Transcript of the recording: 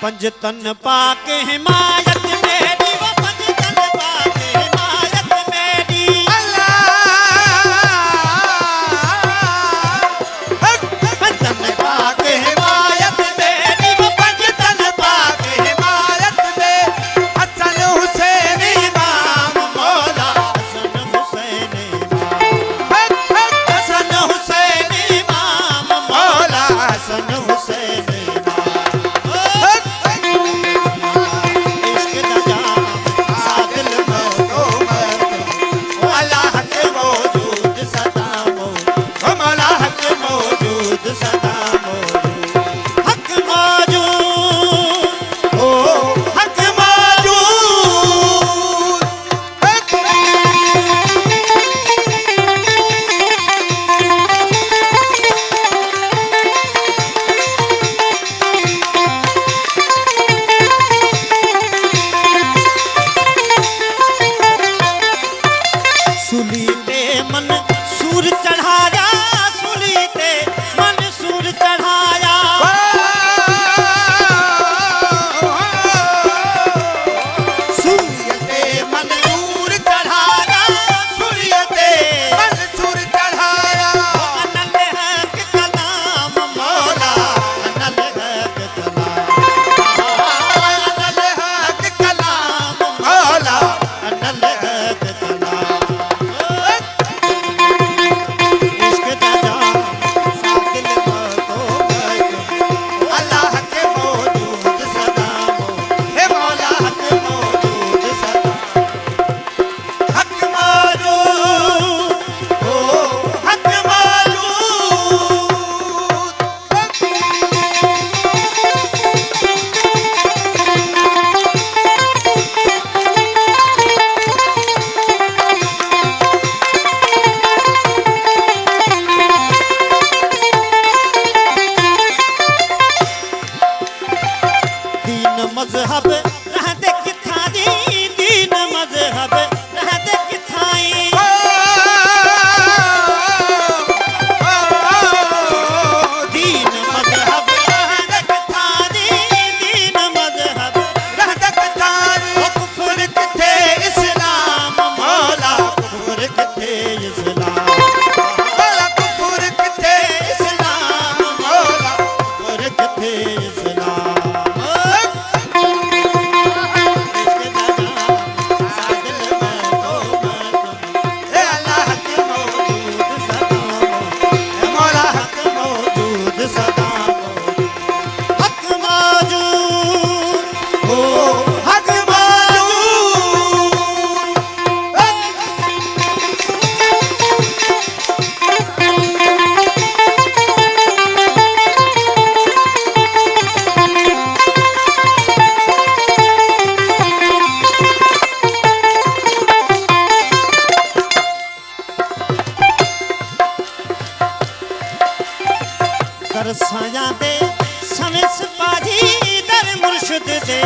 पंजतन पाके हिमायत मेरी, वो पंजतन पाके हिमायत मेरी। पंजतन पाके हिमायत मेरी, वो पंजतन पाके हिमायत मेरी। हसन हुसैन इमाम मौला, हसन हुसैन इमाम, हसन हुसैन इमाम मौला, हसन हुसैन मजहब रहते किथाई, दीन मजहब रहते किथाई। दीन मजहब रहते किथाई, दीन मजहब रहते किथाई। कुफर किथे इस्लाम मौला, कुफर किथे इस्लाम मौला, कुफर किथे इस्लाम मौला, कुफर किथे इस्लाम। साया दे समय सिपाही दर मुर्शिद दे।